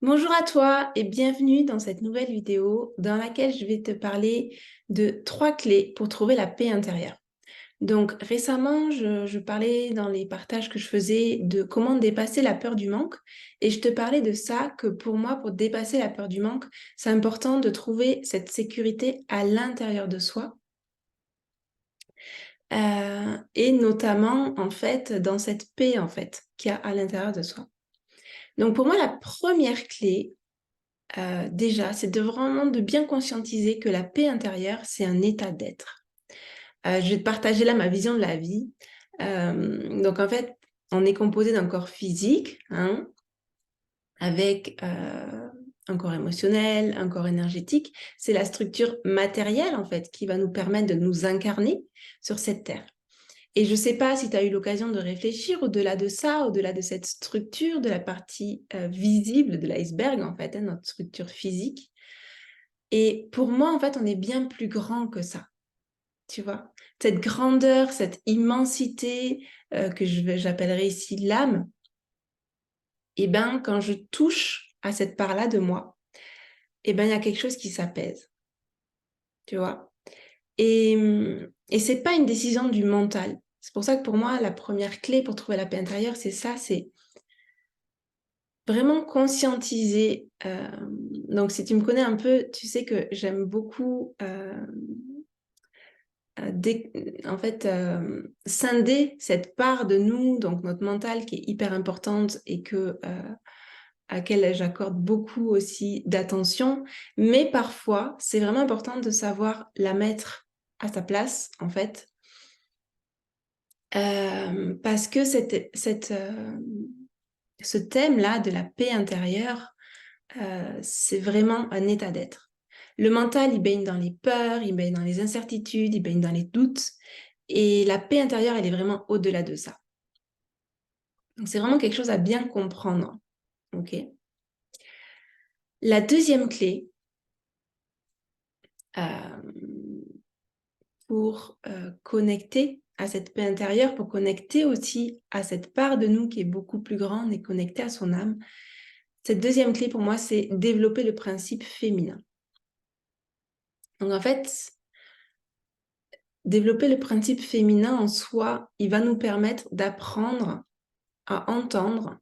Bonjour à toi et bienvenue dans cette nouvelle vidéo dans laquelle je vais te parler de 3 clés pour trouver la paix intérieure. Donc récemment, je parlais dans les partages que je faisais de comment dépasser la peur du manque et je te parlais de ça que pour moi, pour dépasser la peur du manque, c'est important de trouver cette sécurité à l'intérieur de soi et notamment en fait dans cette paix en fait qu'il y a à l'intérieur de soi. Donc pour moi, la première clé, déjà, c'est de vraiment de bien conscientiser que la paix intérieure, c'est un état d'être. Je vais te partager là ma vision de la vie. Donc en fait, on est composé d'un corps physique, hein, avec un corps émotionnel, un corps énergétique. C'est la structure matérielle en fait qui va nous permettre de nous incarner sur cette terre. Et je ne sais pas si tu as eu l'occasion de réfléchir au-delà de ça, au-delà de cette structure, de la partie visible de l'iceberg, en fait, hein, notre structure physique. Et pour moi, en fait, on est bien plus grand que ça, tu vois. Cette grandeur, cette immensité que j'appellerais ici l'âme, et ben quand je touche à cette part-là de moi, et ben il y a quelque chose qui s'apaise, tu vois. Et c'est pas une décision du mental. C'est pour ça que pour moi, la première clé pour trouver la paix intérieure, c'est ça, c'est vraiment conscientiser. Donc, si tu me connais un peu, tu sais que j'aime beaucoup, en fait, scinder cette part de nous, donc notre mental qui est hyper importante et à laquelle j'accorde beaucoup aussi d'attention. Mais parfois, c'est vraiment important de savoir la mettre à sa place, en fait, parce que ce thème-là de la paix intérieure, c'est vraiment un état d'être. Le mental, il baigne dans les peurs, il baigne dans les incertitudes, il baigne dans les doutes. Et la paix intérieure, elle est vraiment au-delà de ça. Donc, c'est vraiment quelque chose à bien comprendre. OK? La deuxième clé pour connecter à cette paix intérieure, pour connecter aussi à cette part de nous qui est beaucoup plus grande et connectée à son âme, cette deuxième clé pour moi, c'est développer le principe féminin. Donc en fait, développer le principe féminin en soi, il va nous permettre d'apprendre à entendre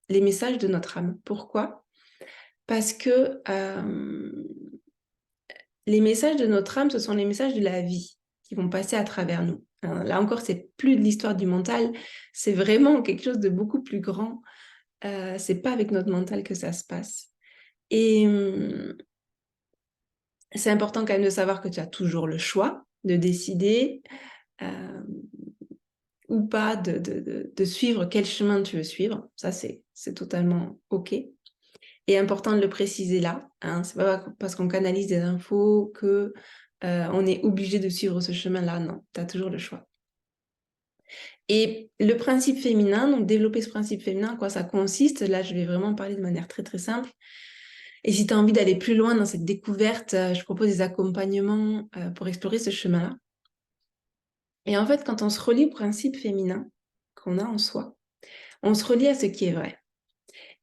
les messages de notre âme. Pourquoi? Parce que les messages de notre âme, ce sont les messages de la vie qui vont passer à travers nous. Alors, là encore, c'est plus de l'histoire du mental, c'est vraiment quelque chose de beaucoup plus grand. C'est pas avec notre mental que ça se passe. Et c'est important quand même de savoir que tu as toujours le choix de décider ou pas de suivre quel chemin tu veux suivre. Ça, c'est totalement OK. Et important de le préciser là. Hein. C'est pas parce qu'on canalise des infos que on est obligé de suivre ce chemin-là. Non, tu as toujours le choix. Et le principe féminin, donc développer ce principe féminin, quoi ça consiste, là je vais vraiment parler de manière très très simple. Et si tu as envie d'aller plus loin dans cette découverte, je propose des accompagnements pour explorer ce chemin-là. Et en fait, quand on se relie au principe féminin qu'on a en soi, on se relie à ce qui est vrai.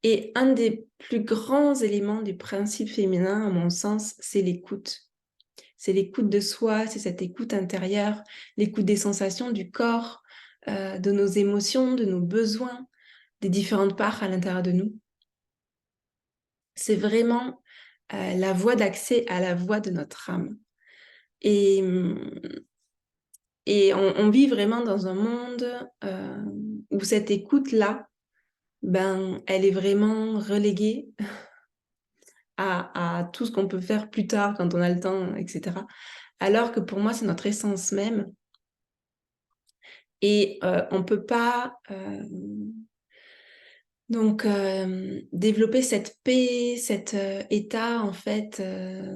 Et un des plus grands éléments du principe féminin, à mon sens, c'est l'écoute. C'est l'écoute de soi, c'est cette écoute intérieure, l'écoute des sensations du corps, de nos émotions, de nos besoins, des différentes parts à l'intérieur de nous. C'est vraiment la voie d'accès à la voie de notre âme. Et, on vit vraiment dans un monde où cette écoute-là, ben, elle est vraiment reléguée à tout ce qu'on peut faire plus tard quand on a le temps, etc. Alors que pour moi, c'est notre essence même. Et on ne peut pas développer cette paix, cet état en fait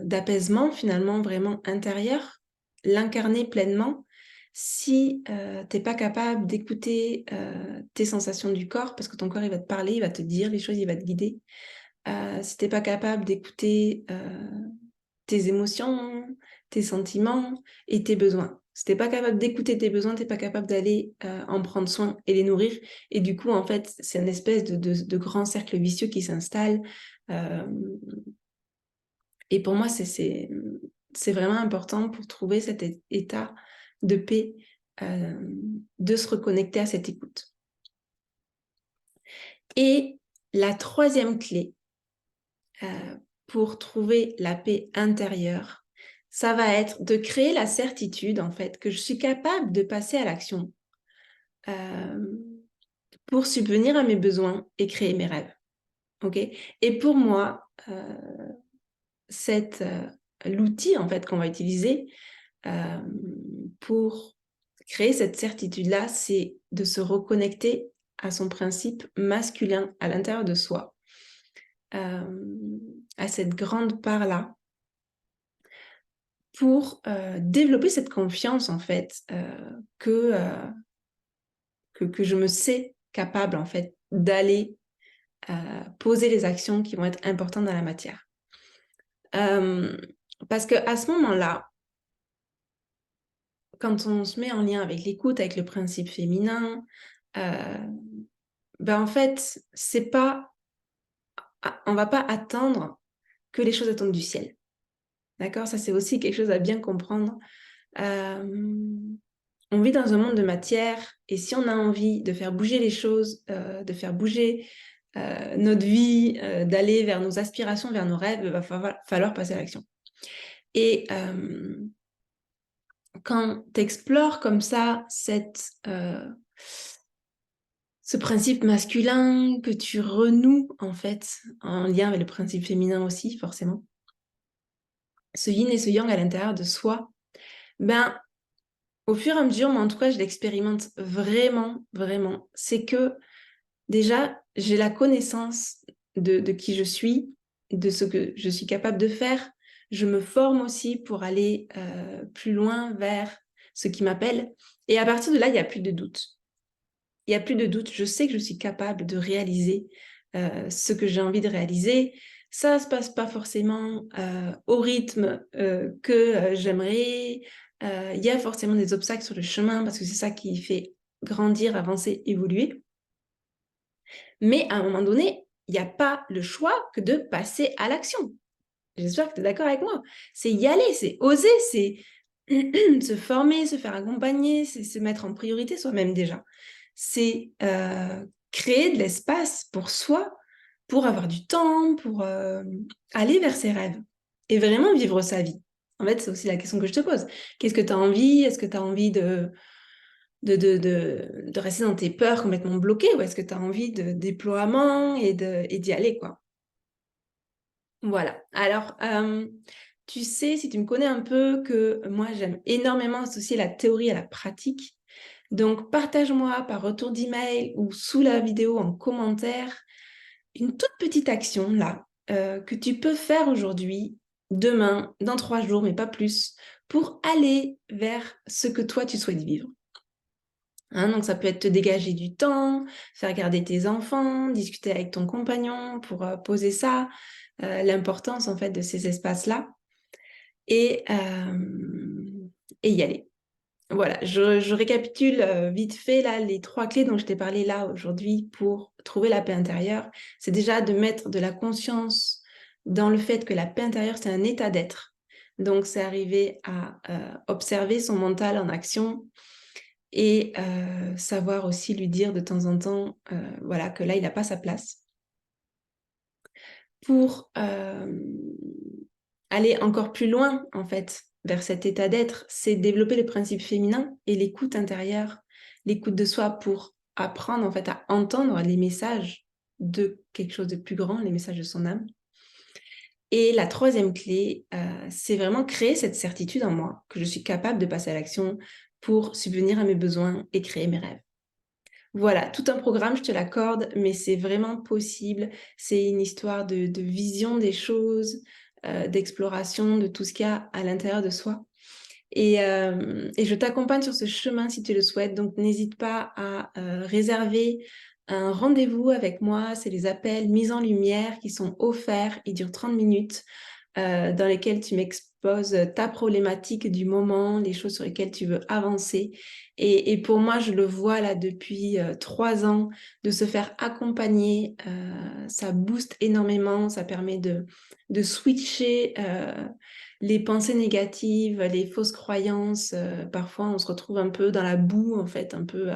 d'apaisement finalement vraiment intérieur, l'incarner pleinement si tu n'es pas capable d'écouter tes sensations du corps, parce que ton corps il va te parler, il va te dire les choses, il va te guider. Si tu n'es pas capable d'écouter tes émotions, tes sentiments et tes besoins. Si t'es pas capable d'écouter tes besoins, t'es pas capable d'aller en prendre soin et les nourrir. Et du coup, en fait, c'est une espèce de grand cercle vicieux qui s'installe Et pour moi, c'est vraiment important pour trouver cet état de paix, de se reconnecter à cette écoute. Et la troisième clé pour trouver la paix intérieure, ça va être de créer la certitude, en fait, que je suis capable de passer à l'action pour subvenir à mes besoins et créer mes rêves. Okay. Et pour moi, l'outil en fait qu'on va utiliser pour créer cette certitude-là, c'est de se reconnecter à son principe masculin à l'intérieur de soi, à cette grande part-là, pour développer cette confiance en fait que je me sais capable en fait d'aller poser les actions qui vont être importantes dans la matière. Parce qu'à ce moment-là, quand on se met en lien avec l'écoute, avec le principe féminin, en fait, c'est pas, on va pas attendre que les choses tombent du ciel. D'accord? Ça, c'est aussi quelque chose à bien comprendre. On vit dans un monde de matière et si on a envie de faire bouger les choses, de faire bouger notre vie, d'aller vers nos aspirations, vers nos rêves, il va falloir passer à l'action. Et quand tu explores comme ça ce principe masculin que tu renoues en fait en lien avec le principe féminin aussi forcément, ce yin et ce yang à l'intérieur de soi, au fur et à mesure, moi en tout cas je l'expérimente vraiment, vraiment, c'est que déjà j'ai la connaissance de qui je suis, de ce que je suis capable de faire. Je me forme aussi pour aller plus loin vers ce qui m'appelle. Et à partir de là, il n'y a plus de doute. Il n'y a plus de doute. Je sais que je suis capable de réaliser ce que j'ai envie de réaliser. Ça ne se passe pas forcément au rythme que j'aimerais. Il y a forcément des obstacles sur le chemin parce que c'est ça qui fait grandir, avancer, évoluer. Mais à un moment donné, il n'y a pas le choix que de passer à l'action. J'espère que tu es d'accord avec moi. C'est y aller, c'est oser, c'est se former, se faire accompagner, c'est se mettre en priorité soi-même déjà. C'est créer de l'espace pour soi, pour avoir du temps, pour aller vers ses rêves et vraiment vivre sa vie. En fait, c'est aussi la question que je te pose. Qu'est-ce que tu as envie? Est-ce que tu as envie de rester dans tes peurs complètement bloquées ou est-ce que tu as envie de déploiement et d'y aller, quoi? Voilà. Alors, tu sais, si tu me connais un peu, que moi, j'aime énormément associer la théorie à la pratique. Donc, partage-moi par retour d'email ou sous la vidéo en commentaire une toute petite action, là, que tu peux faire aujourd'hui, demain, dans 3 jours, mais pas plus, pour aller vers ce que toi, tu souhaites vivre. Donc, ça peut être te dégager du temps, faire garder tes enfants, discuter avec ton compagnon pour poser ça, l'importance en fait de ces espaces-là et y aller. Voilà, je récapitule vite fait là les 3 clés dont je t'ai parlé là aujourd'hui pour trouver la paix intérieure. C'est déjà de mettre de la conscience dans le fait que la paix intérieure, c'est un état d'être. Donc, c'est arriver à observer son mental en action et savoir aussi lui dire de temps en temps voilà, que là, il n'a pas sa place. Pour aller encore plus loin, en fait, vers cet état d'être, c'est développer le principe féminin et l'écoute intérieure, l'écoute de soi pour apprendre, en fait, à entendre les messages de quelque chose de plus grand, les messages de son âme. Et la troisième clé, c'est vraiment créer cette certitude en moi que je suis capable de passer à l'action pour subvenir à mes besoins et créer mes rêves. Voilà, tout un programme, je te l'accorde, mais c'est vraiment possible. C'est une histoire de vision des choses, d'exploration de tout ce qu'il y a à l'intérieur de soi. Et je t'accompagne sur ce chemin si tu le souhaites. Donc, n'hésite pas à réserver un rendez-vous avec moi. C'est les appels mise en lumière qui sont offerts. Ils durent 30 minutes dans lesquels poses ta problématique du moment, les choses sur lesquelles tu veux avancer. Et pour moi, je le vois là depuis 3 ans, de se faire accompagner, ça booste énormément, ça permet de switcher les pensées négatives, les fausses croyances. Parfois, on se retrouve un peu dans la boue, en fait, un peu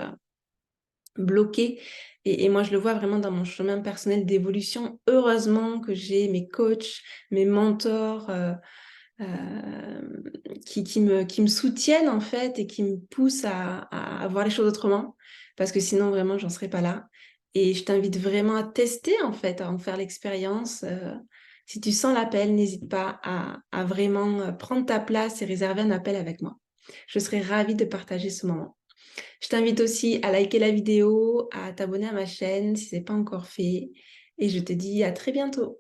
bloqué. Et moi, je le vois vraiment dans mon chemin personnel d'évolution. Heureusement que j'ai mes coachs, mes mentors qui me soutiennent en fait et qui me poussent à voir les choses autrement. Parce que sinon, vraiment, j'en serais pas là. Et je t'invite vraiment à tester en fait, à en faire l'expérience. Si tu sens l'appel, n'hésite pas à vraiment prendre ta place et réserver un appel avec moi. Je serais ravie de partager ce moment. Je t'invite aussi à liker la vidéo, à t'abonner à ma chaîne si ce n'est pas encore fait. Et je te dis à très bientôt.